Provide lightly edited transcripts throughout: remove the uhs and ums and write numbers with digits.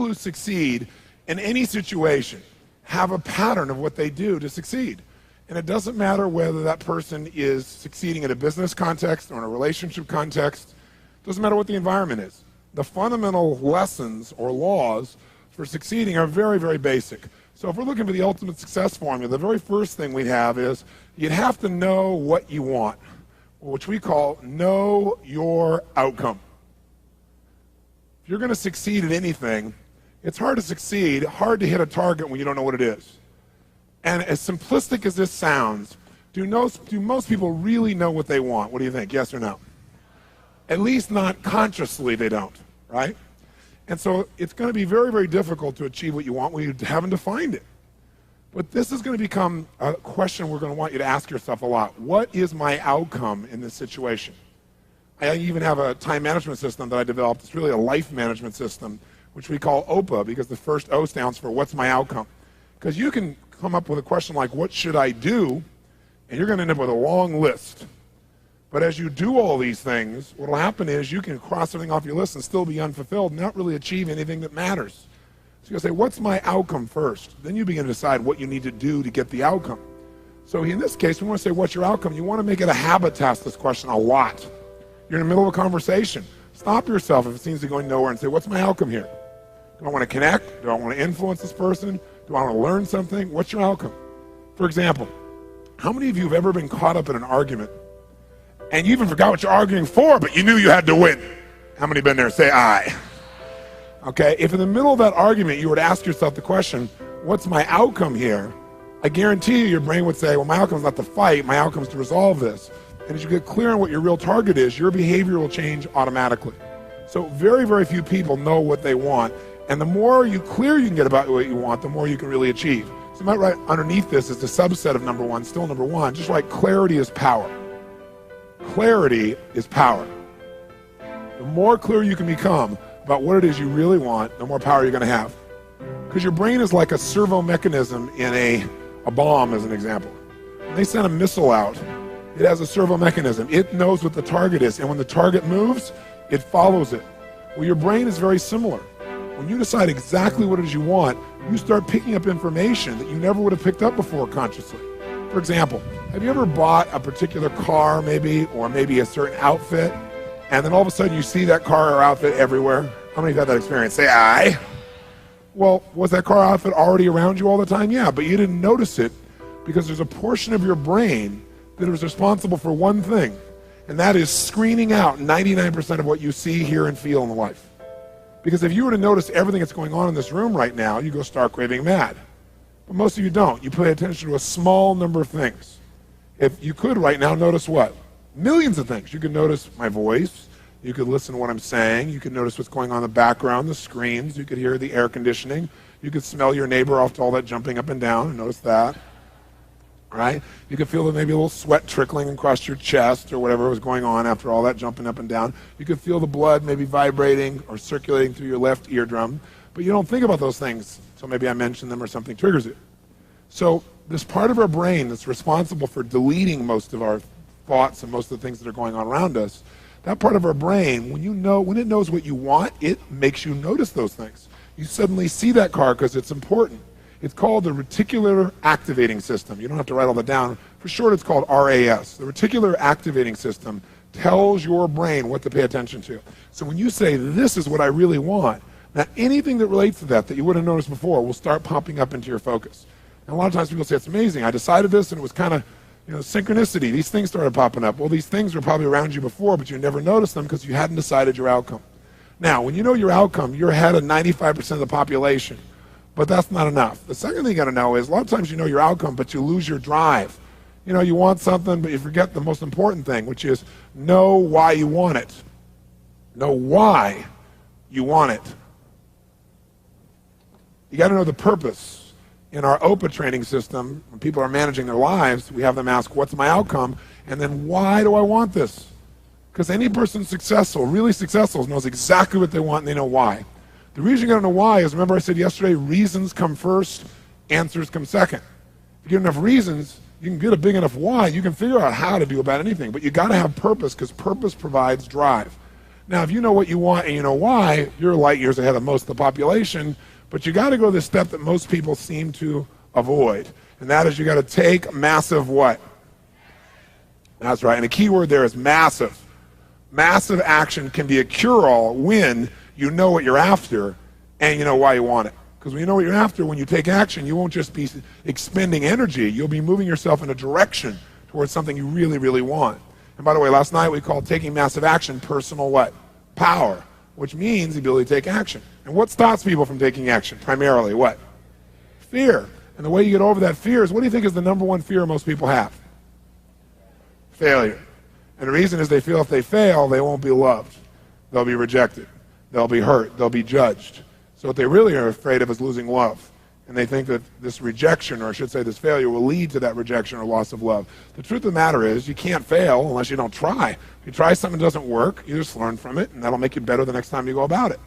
who succeed in any situation have a pattern of what they do to succeed. And it doesn't matter whether that person is succeeding in a business context or in a relationship context. It doesn't matter what the environment is. The fundamental lessons or laws for succeeding are very, very basic. So if we're looking for the ultimate success formula, the very first thing we have is you'd have to know what you want, which we call know your outcome. If you're going to succeed at anything, it's hard to succeed, hard to hit a target when you don't know what it is. And as simplistic as this sounds, do most people really know what they want? What do you think, yes or no? At least not consciously they don't, right? And so it's going to be very, very difficult to achieve what you want when you haven't defined it. But this is going to become a question we're going to want you to ask yourself a lot. What is my outcome in this situation? I even have a time management system that I developed. It's really a life management system, which we call OPA, because the first O stands for what's my outcome. Because you can come up with a question like, what should I do? And you're going to end up with a long list. But as you do all these things, what will happen is you can cross everything off your list and still be unfulfilled and not really achieve anything that matters. So you'll say, what's my outcome first? Then you begin to decide what you need to do to get the outcome. So in this case, we want to say, what's your outcome? You want to make it a habit to ask this question a lot. You're in the middle of a conversation. Stop yourself if it seems to be going nowhere and say, what's my outcome here? Do I want to connect? Do I want to influence this person? Do I want to learn something? What's your outcome? For example, how many of you have ever been caught up in an argument and you even forgot what you're arguing for, but you knew you had to win? How many been there? Say aye. Okay, if in the middle of that argument you were to ask yourself the question, what's my outcome here? I guarantee you your brain would say, well, my outcome is not to fight, my outcome is to resolve this. And as you get clear on what your real target is, your behavior will change automatically. So very, very few people know what they want. And the more clear you can get about what you want, the more you can really achieve. So you might write underneath this is the subset of number one, still number one, just like clarity is power. Clarity is power. The more clear you can become about what it is you really want, the more power you're going to have. Because your brain is like a servo mechanism in a bomb, as an example. When they send a missile out, it has a servo mechanism. It knows what the target is, and when the target moves, it follows it. Well, your brain is very similar. When you decide exactly what it is you want, you start picking up information that you never would have picked up before consciously. For example, have you ever bought a particular car maybe, or maybe a certain outfit, and then all of a sudden you see that car or outfit everywhere? How many have had that experience? Say aye. Well, was that car outfit already around you all the time? Yeah, but you didn't notice it because there's a portion of your brain that is responsible for one thing, and that is screening out 99% of what you see, hear, and feel in life. Because if you were to notice everything that's going on in this room right now, you go stark raving mad. But most of you don't. You pay attention to a small number of things. If you could right now notice what? Millions of things. You could notice my voice. You could listen to what I'm saying. You could notice what's going on in the background, the screens. You could hear the air conditioning. You could smell your neighbor off to all that jumping up and down and notice that. Right? You could feel maybe a little sweat trickling across your chest or whatever was going on after all that jumping up and down. You could feel the blood maybe vibrating or circulating through your left eardrum, but you don't think about those things, so maybe I mention them or something triggers it. So this part of our brain that's responsible for deleting most of our thoughts and most of the things that are going on around us, that part of our brain, when it knows what you want, it makes you notice those things. You suddenly see that car because it's important. It's called the reticular activating system. You don't have to write all that down. For short, it's called RAS. The reticular activating system tells your brain what to pay attention to. So when you say, this is what I really want, now anything that relates to that you wouldn't have noticed before will start popping up into your focus. And a lot of times people say, it's amazing. I decided this and it was kind of synchronicity. These things started popping up. Well, these things were probably around you before, but you never noticed them because you hadn't decided your outcome. Now, when you know your outcome, you're ahead of 95% of the population. But that's not enough. The second thing you got to know is a lot of times you know your outcome, but you lose your drive. You want something, but you forget the most important thing, which is know why you want it. Know why you want it. You got to know the purpose. In our OPA training system, when people are managing their lives, we have them ask, what's my outcome? And then why do I want this? Because any person successful, really successful, knows exactly what they want and they know why. The reason you got to know why is, remember I said yesterday, reasons come first, answers come second. If you get enough reasons, you can get a big enough why, you can figure out how to do about anything, but you got to have purpose because purpose provides drive. Now, if you know what you want and you know why, you're light years ahead of most of the population, but you got to go the step that most people seem to avoid, and that is you got to take massive what? That's right, and the key word there is massive. Massive action can be a cure-all when you know what you're after and you know why you want it. Because when you know what you're after, when you take action, you won't just be expending energy. You'll be moving yourself in a direction towards something you really, really want. And by the way, last night we called taking massive action personal what? Power, which means the ability to take action. And what stops people from taking action? Primarily what? Fear. And the way you get over that fear is, what do you think is the number one fear most people have? Failure. And the reason is they feel if they fail, they won't be loved. They'll be rejected. They'll be hurt. They'll be judged. So what they really are afraid of is losing love. And they think that this rejection, or I should say this failure, will lead to that rejection or loss of love. The truth of the matter is you can't fail unless you don't try. If you try something that doesn't work, you just learn from it, and that'll make you better the next time you go about it.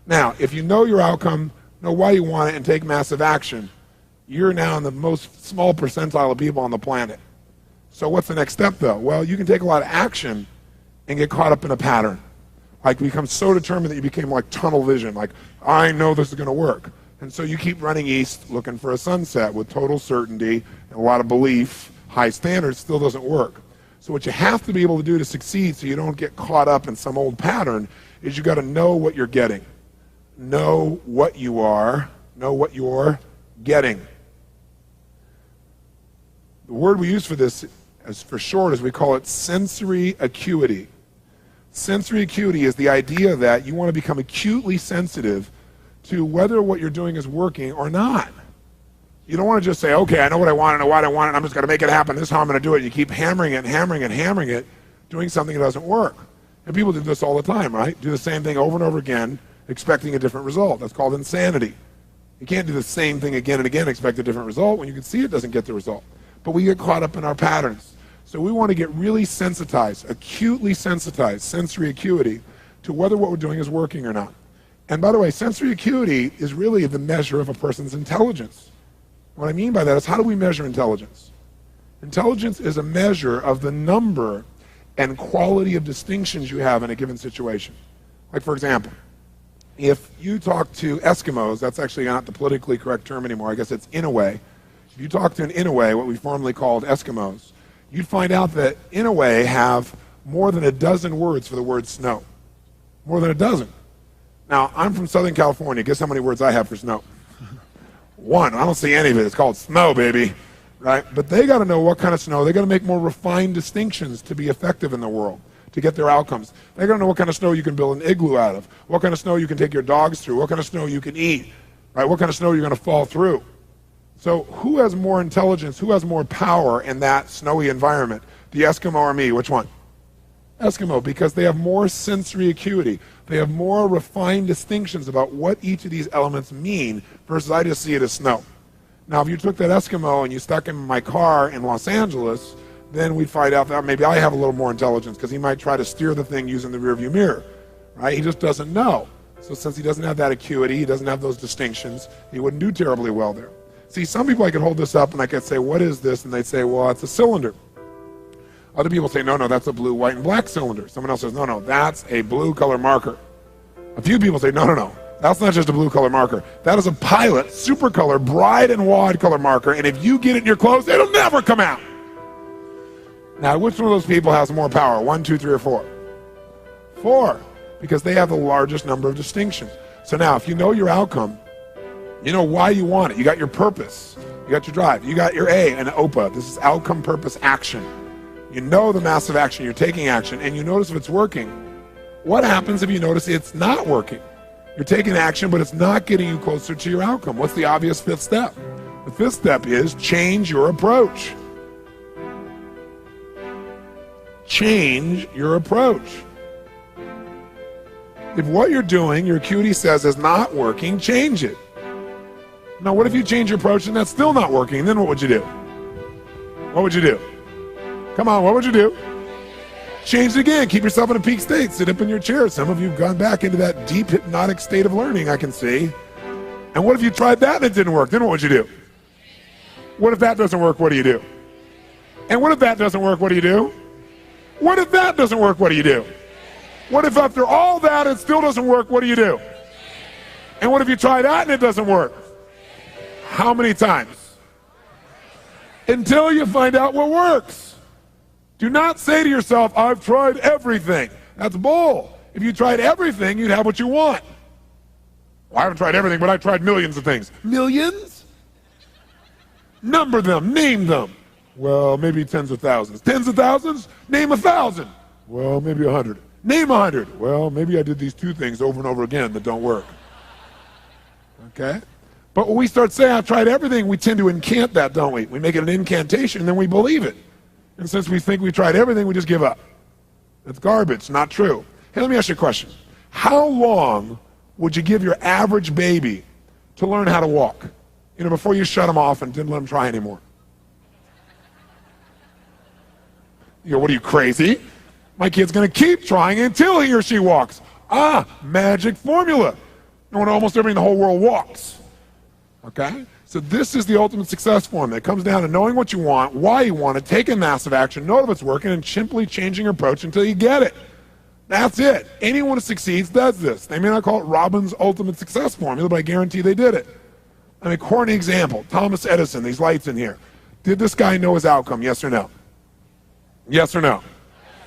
Now, if you know your outcome, know why you want it, and take massive action, you're now in the most small percentile of people on the planet. So what's the next step, though? Well, you can take a lot of action and get caught up in a pattern. Like become so determined that you became like tunnel vision, like, I know this is going to work. And so you keep running east looking for a sunset with total certainty and a lot of belief, high standards, still doesn't work. So what you have to be able to do to succeed so you don't get caught up in some old pattern is you got to know what you're getting. Know what you are, know what you're getting. The word we use for this, as for short, is we call it sensory acuity. Sensory acuity is the idea that you want to become acutely sensitive to whether what you're doing is working or not. You don't want to just say, okay, I know what I want, I know why I want it, I'm just going to make it happen, this is how I'm going to do it. You keep hammering it and hammering it and hammering it, doing something that doesn't work. And people do this all the time, right? Do the same thing over and over again, expecting a different result. That's called insanity. You can't do the same thing again and again, expect a different result when you can see it doesn't get the result. But we get caught up in our patterns. So we want to get really sensitized, acutely sensitized, sensory acuity, to whether what we're doing is working or not. And by the way, sensory acuity is really the measure of a person's intelligence. What I mean by that is, how do we measure intelligence? Intelligence is a measure of the number and quality of distinctions you have in a given situation. Like, for example, if you talk to Eskimos, that's actually not the politically correct term anymore, I guess it's Inouye. If you talk to an Inouye, what we formerly called Eskimos, you'd find out that Inouye have more than a dozen words for the word snow. More than a dozen. Now, I'm from Southern California. Guess how many words I have for snow? One. I don't see any of it. It's called snow, baby. Right? But they got to know what kind of snow. They got to make more refined distinctions to be effective in the world, to get their outcomes. They got to know what kind of snow you can build an igloo out of, what kind of snow you can take your dogs through, what kind of snow you can eat, right? What kind of snow you're going to fall through. So who has more intelligence, who has more power in that snowy environment? The Eskimo or me? Which one? Eskimo, because they have more sensory acuity. They have more refined distinctions about what each of these elements mean versus I just see it as snow. Now, if you took that Eskimo and you stuck him in my car in Los Angeles, then we'd find out that maybe I have a little more intelligence because he might try to steer the thing using the rearview mirror, right? He just doesn't know. So since he doesn't have that acuity, he doesn't have those distinctions, he wouldn't do terribly well there. See, some people I could hold this up and I could say, what is this? And they'd say, well, it's a cylinder. Other people say, no, that's a blue, white, and black cylinder. Someone else says, no, that's a blue color marker. A few people say, no, that's not just a blue color marker. That is a Pilot super color, bride and wad color marker, and if you get it in your clothes, it'll never come out. Now, which one of those people has more power? 1, 2, 3, or 4? 4, because they have the largest number of distinctions. So now, if you know your outcome, you know why you want it. You got your purpose. You got your drive. You got your A and OPA. This is outcome, purpose, action. You know the massive action. You're taking action, and you notice if it's working. What happens if you notice it's not working? You're taking action, but it's not getting you closer to your outcome. What's the obvious 5th step? The 5th step is change your approach. Change your approach. If what you're doing, your acuity says is not working, change it. Now, what if you change your approach and that's still not working? Then what would you do? What would you do? Come on, what would you do? Change it again. Keep yourself in a peak state. Sit up in your chair. Some of you have gone back into that deep hypnotic state of learning, I can see. And what if you tried that and it didn't work? Then what would you do? What if that doesn't work? What do you do? And what if that doesn't work? What do you do? What if that doesn't work? What do you do? What if after all that it still doesn't work? What do? And what if you try that and it doesn't work? How many times? Until you find out what works. Do not say to yourself, I've tried everything. That's bull. If you tried everything, you'd have what you want. Well, I haven't tried everything, but I tried millions of things. Millions? Number them, name them. Well, maybe tens of thousands. Tens of thousands? Name 1,000. Well, maybe 100. Name 100. Well, maybe I did these 2 things over and over again that don't work. Okay? But when we start saying, I've tried everything, we tend to incant that, don't we? We make it an incantation, and then we believe it. And since we think we tried everything, we just give up. That's garbage, not true. Hey, let me ask you a question. How long would you give your average baby to learn how to walk? Before you shut them off and didn't let them try anymore. What are you, crazy? My kid's going to keep trying until he or she walks. Magic formula. Almost everybody in the whole world walks. Okay? So this is the ultimate success formula. It comes down to knowing what you want, why you want it, taking massive action, know if it's working, and simply changing your approach until you get it. That's it. Anyone who succeeds does this. They may not call it Robbins' ultimate success formula, but I guarantee they did it. Corny example. Thomas Edison, these lights in here. Did this guy know his outcome, yes or no? Yes or no?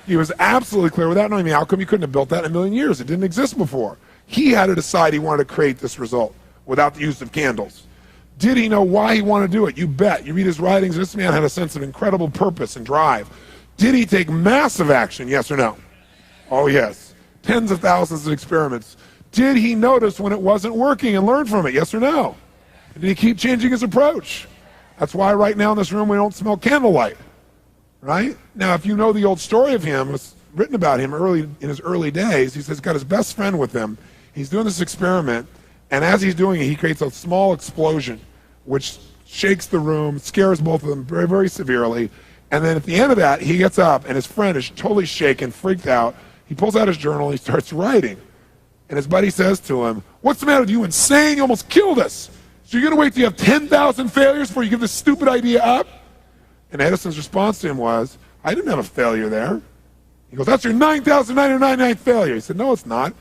He was absolutely clear. Without knowing the outcome, you couldn't have built that in a million years. It didn't exist before. He had to decide he wanted to create this result without the use of candles. Did he know why he wanted to do it? You bet. You read his writings, this man had a sense of incredible purpose and drive. Did he take massive action, yes or no? Oh, yes. Tens of thousands of experiments. Did he notice when it wasn't working and learn from it, yes or no? Did he keep changing his approach? That's why right now in this room we don't smell candlelight, right? Now, if you know the old story of him, it's written about him in his early days. He says he's got his best friend with him. He's doing this experiment, and as he's doing it, he creates a small explosion, which shakes the room, scares both of them very, very severely. And then at the end of that, he gets up, and his friend is totally shaken, freaked out. He pulls out his journal, he starts writing. And his buddy says to him, what's the matter with you? Insane? You almost killed us. So you're going to wait till you have 10,000 failures before you give this stupid idea up? And Edison's response to him was, I didn't have a failure there. He goes, that's your 9,999th failure. He said, no, it's not.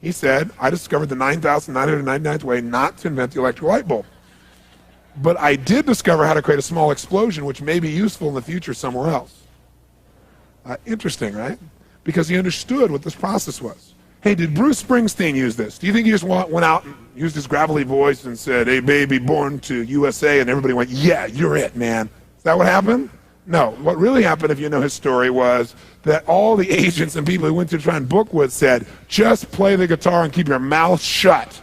He said, I discovered the 9,999th way not to invent the electric light bulb. But I did discover how to create a small explosion, which may be useful in the future somewhere else. Interesting, right? Because he understood what this process was. Hey, did Bruce Springsteen use this? Do you think he just went out and used his gravelly voice and said, hey, baby, born to USA, and everybody went, yeah, you're it, man? Is that what happened? No. What really happened, if you know his story, was that all the agents and people he went to try and book with said, just play the guitar and keep your mouth shut.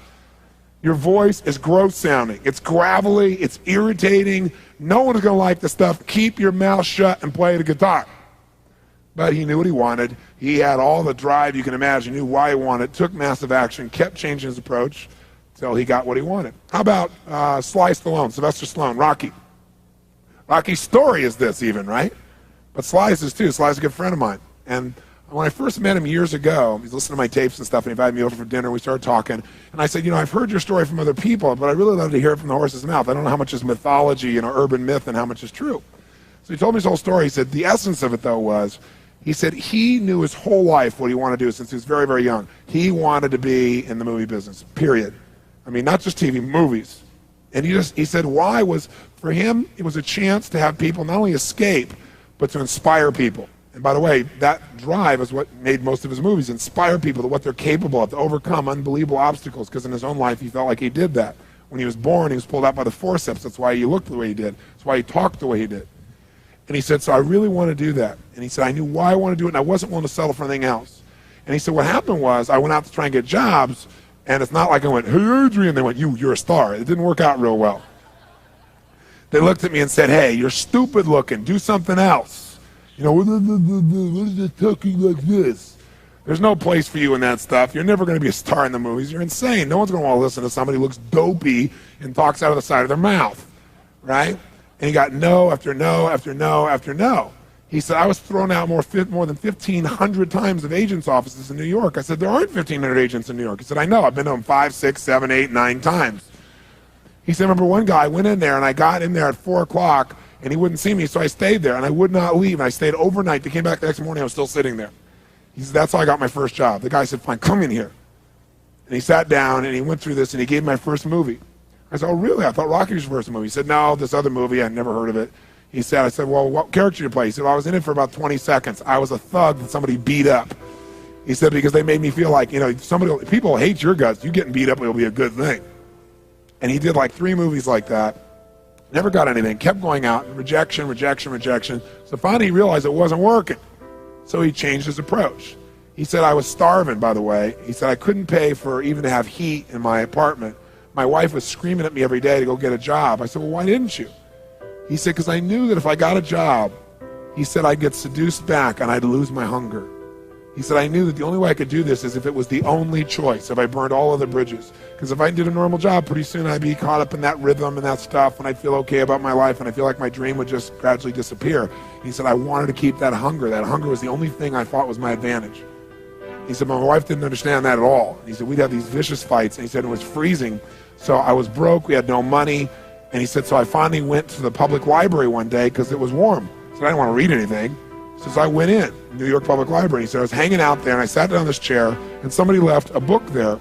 Your voice is gross sounding. It's gravelly. It's irritating. No one is going to like the stuff. Keep your mouth shut and play the guitar. But he knew what he wanted. He had all the drive you can imagine, knew why he wanted, took massive action, kept changing his approach until he got what he wanted. How about Sly Stallone, Sylvester Stallone, Rocky? Rocky's story is this even, right? But Sly's is too. Sly's a good friend of mine. And when I first met him years ago, he's listening to my tapes and stuff, and he invited me over for dinner. We started talking. And I said, I've heard your story from other people, but I really love to hear it from the horse's mouth. I don't know how much is mythology, urban myth, and how much is true. So he told me his whole story. He said the essence of it, though, was he said he knew his whole life what he wanted to do since he was very, very young. He wanted to be in the movie business, period. Not just TV, movies. And he said why was, for him, it was a chance to have people not only escape, but to inspire people. And by the way, that drive is what made most of his movies, inspire people to what they're capable of, to overcome unbelievable obstacles, because in his own life he felt like he did that. When he was born, he was pulled out by the forceps. That's why he looked the way he did. That's why he talked the way he did. And he said, so I really want to do that. And he said, I knew why I wanted to do it, and I wasn't willing to settle for anything else. And he said, what happened was I went out to try and get jobs, and it's not like I went, hey, Adrian. They went, you're a star. It didn't work out real well. They looked at me and said, hey, you're stupid looking. Do something else. What is it talking like this? There's no place for you in that stuff. You're never going to be a star in the movies. You're insane. No one's going to want to listen to somebody who looks dopey and talks out of the side of their mouth, right? And he got no after no after no after no. He said, I was thrown out more than 1,500 times of agents' offices in New York. I said, there aren't 1,500 agents in New York. He said, I know. I've been to them 5, 6, 7, 8, 9 times. He said, remember one guy, I went in there, and I got in there at 4 o'clock, and he wouldn't see me, so I stayed there, and I would not leave. And I stayed overnight. They came back the next morning. I was still sitting there. He said, that's how I got my first job. The guy said, fine, come in here. And he sat down and he went through this and he gave my first movie. I said, oh, really? I thought Rocky was your first movie. He said, no, this other movie, I'd never heard of it. He said, I said, well, what character did you play? He said, well, I was in it for about 20 seconds. I was a thug that somebody beat up. He said, because they made me feel like, people hate your guts. You getting beat up will be a good thing. And he did like 3 movies like that. Never got anything. Kept going out. Rejection, rejection, rejection. So finally he realized it wasn't working. So he changed his approach. He said, I was starving, by the way. He said, I couldn't pay for even to have heat in my apartment. My wife was screaming at me every day to go get a job. I said, well, why didn't you? He said, because I knew that if I got a job, he said, I'd get seduced back and I'd lose my hunger. He said, I knew that the only way I could do this is if it was the only choice, if I burned all other bridges. Because if I did a normal job, pretty soon I'd be caught up in that rhythm and that stuff, and I'd feel okay about my life, and I feel like my dream would just gradually disappear. He said, I wanted to keep that hunger. That hunger was the only thing I thought was my advantage. He said, my wife didn't understand that at all. He said, we'd have these vicious fights, and he said, it was freezing, so I was broke, we had no money, and he said, so I finally went to the public library one day because it was warm. He said, I didn't want to read anything. So I went in, New York Public Library. He said, I was hanging out there, and I sat down in this chair, and somebody left a book there.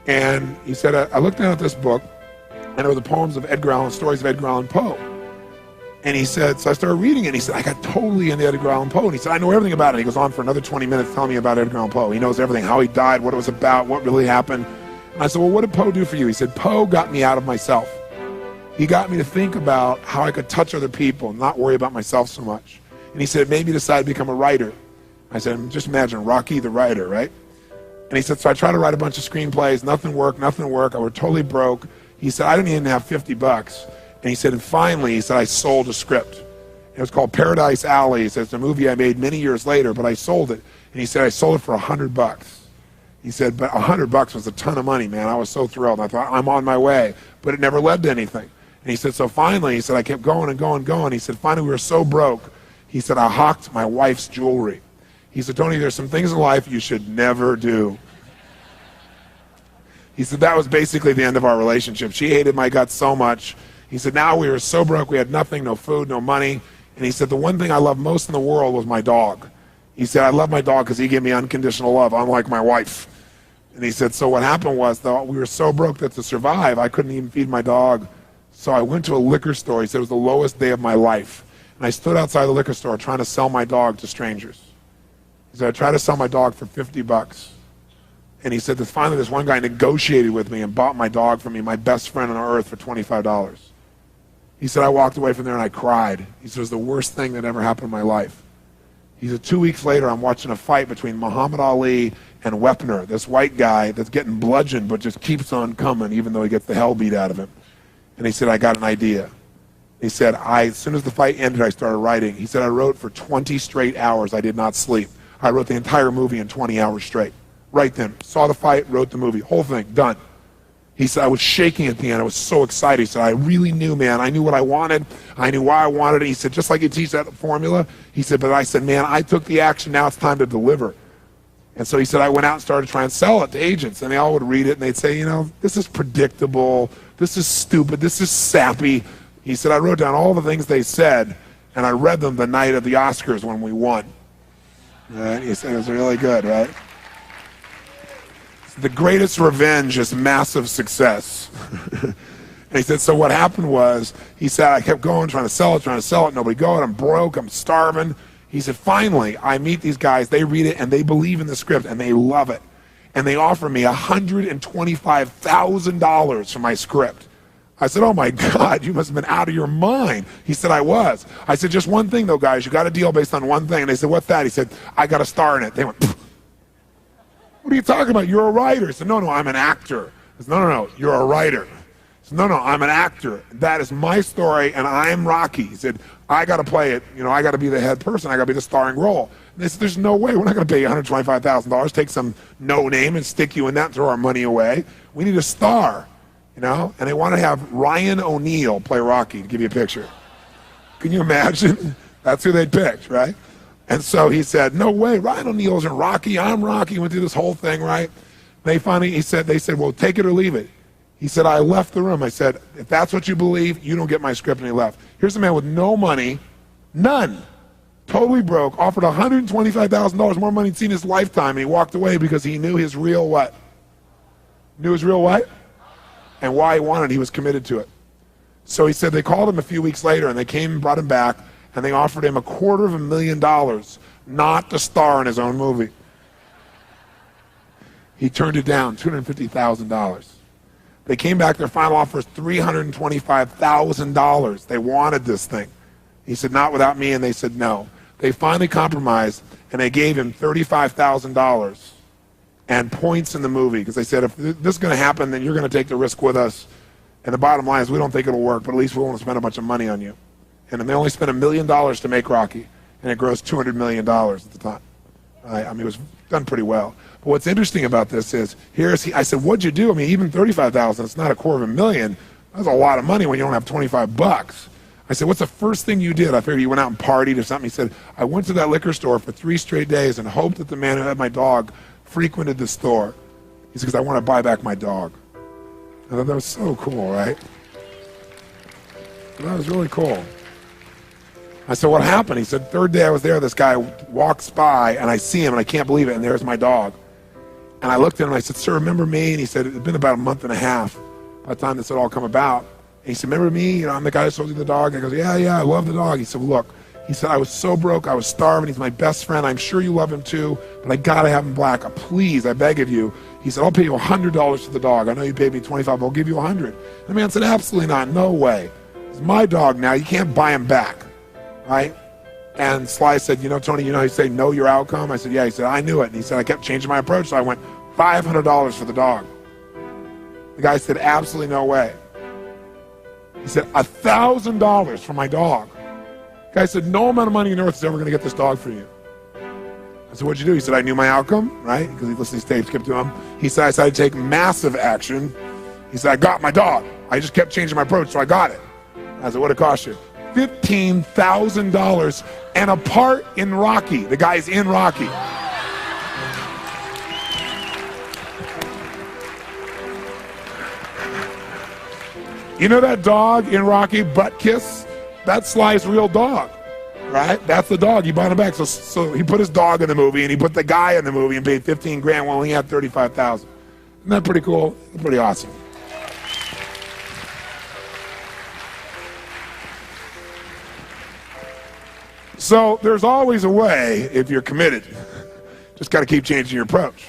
And he said, I looked down at this book, and it was the poems of Edgar Allan, stories of Edgar Allan Poe. And he said, so I started reading it, and he said, I got totally into Edgar Allan Poe. And he said, I know everything about it. He goes on for another 20 minutes telling me about Edgar Allan Poe. He knows everything, how he died, what it was about, what really happened. And I said, well, what did Poe do for you? He said, Poe got me out of myself. He got me to think about how I could touch other people and not worry about myself so much. And he said, it made me decide to become a writer. I said, just imagine Rocky the writer, right? And he said, so I tried to write a bunch of screenplays, nothing worked. I was totally broke. He said, I didn't even have $50. And he said, and finally, he said, I sold a script. It was called Paradise Alley. He said, it's a movie I made many years later, but I sold it. And he said, I sold it for $100. He said, but $100 was a ton of money, man. I was so thrilled. I thought, I'm on my way. But it never led to anything. And he said, so finally, he said, I kept going and going and going. He said, finally, we were so broke. He said, I hawked my wife's jewelry. He said, Tony, there's some things in life you should never do. He said, that was basically the end of our relationship. She hated my guts so much. He said, now we were so broke, we had nothing, no food, no money. And he said, the one thing I loved most in the world was my dog. He said, I love my dog because he gave me unconditional love, unlike my wife. And he said, so what happened was, though, we were so broke that to survive, I couldn't even feed my dog. So I went to a liquor store. He said, it was the lowest day of my life. And I stood outside the liquor store trying to sell my dog to strangers. He said, I tried to sell my dog for $50. And he said that finally this one guy negotiated with me and bought my dog for me, my best friend on earth, for $25. He said, I walked away from there and I cried. He said, it was the worst thing that ever happened in my life. He said, 2 weeks later, I'm watching a fight between Muhammad Ali and Wepner, this white guy that's getting bludgeoned but just keeps on coming even though he gets the hell beat out of him. And he said, I got an idea. He said, as soon as the fight ended, I started writing. He said, I wrote for 20 straight hours. I did not sleep. I wrote the entire movie in 20 hours straight. Right then. Saw the fight, wrote the movie. Whole thing, done. He said, I was shaking at the end. I was so excited. He said, I really knew, man. I knew what I wanted. I knew why I wanted it. He said, just like you teach that formula. He said, but I said, man, I took the action. Now it's time to deliver. And so he said, I went out and started trying to sell it to agents. And they all would read it, and they'd say, this is predictable. This is stupid. This is sappy. He said, I wrote down all the things they said, and I read them the night of the Oscars when we won. Right? He said, it was really good, right? The greatest revenge is massive success. And he said, so what happened was, he said, I kept going, trying to sell it, nobody going, I'm broke, I'm starving. He said, finally, I meet these guys, they read it, and they believe in the script, and they love it. And they offer me $125,000 for my script. I said, oh my God, you must have been out of your mind. He said, I was. I said, just one thing though, guys, you got a deal based on one thing. And they said, what's that? He said, I got a star in it. They went, pfft. What are you talking about? You're a writer. I said, no, I'm an actor. I said, no, you're a writer. I said, no, I'm an actor. That is my story, and I'm Rocky. He said, I got to play it. I got to be the head person. I got to be the starring role. And they said, there's no way. We're not going to pay you $125,000, take some no name and stick you in that and throw our money away. We need a star. And they want to have Ryan O'Neal play Rocky, to give you a picture. Can you imagine? That's who they'd picked, right? And so he said, no way, Ryan O'Neal isn't Rocky, I'm Rocky. Went through this whole thing, right? They said, well, take it or leave it. He said, I left the room. I said, if that's what you believe, you don't get my script, and he left. Here's a man with no money, none, totally broke, offered $125,000 more money than he'd seen in his lifetime, and he walked away because he knew his real what? Knew his real what? And why he wanted it. He was committed to it. So he said they called him a few weeks later, and they came and brought him back, and they offered him $250,000 not to star in his own movie. He turned it down, $250,000. They came back, their final offer was $325,000. They wanted this thing. He said, not without me, and they said no. They finally compromised, and they gave him $35,000 and points in the movie, because they said, if this is going to happen, then you're going to take the risk with us. And the bottom line is, we don't think it'll work, but at least we won't spend a bunch of money on you. And then they only spent $1 million to make Rocky, and it grossed $200 million at the time. I mean, it was done pretty well. But what's interesting about this is, I said, what'd you do? I mean, even $35,000, it's not $250,000. That's a lot of money when you don't have 25 bucks. I said, what's the first thing you did? I figured you went out and partied or something. He said, I went to that liquor store for 3 straight days and hoped that the man who had my dog frequented the store. He said, because I want to buy back my dog. I thought that was so cool, right? That was really cool. I said, what happened? He said, third day I was there, this guy walks by, and I see him, and I can't believe it, and there's my dog. And I looked at him, and I said, sir, remember me? And he said, it's been about a month and a half by the time this had all come about. And he said, remember me? You know, I'm the guy who sold you the dog. I goes, yeah, I love the dog. He said, look, he said, I was so broke, I was starving. He's my best friend. I'm sure you love him too, but I got to have him black. Please, I beg of you. He said, I'll pay you $100 for the dog. I know you paid me $25, but I'll give you $100. And the man said, absolutely not, no way. It's my dog now, you can't buy him back, right? And Sly said, you know, Tony, you know how you say know your outcome? I said, yeah. He said, I knew it. And he said, I kept changing my approach, so I went $500 for the dog. The guy said, absolutely no way. He said, $1,000 for my dog. The guy said, no amount of money on earth is ever going to get this dog for you. I said, what'd you do? He said, I knew my outcome, right? Because he listened to these tapes, kept to him. He said, I decided to take massive action. He said, I got my dog. I just kept changing my approach, so I got it. I said, what'd it cost you? $15,000 and a part in Rocky. The guy's in Rocky. You know that dog in Rocky, Butt Kiss? That's Sly's real dog, right? That's the dog. He bought him back. So he put his dog in the movie, and he put the guy in the movie and paid $15,000 while he had $35,000. Isn't that pretty cool? Pretty awesome. So there's always a way if you're committed. Just got to keep changing your approach.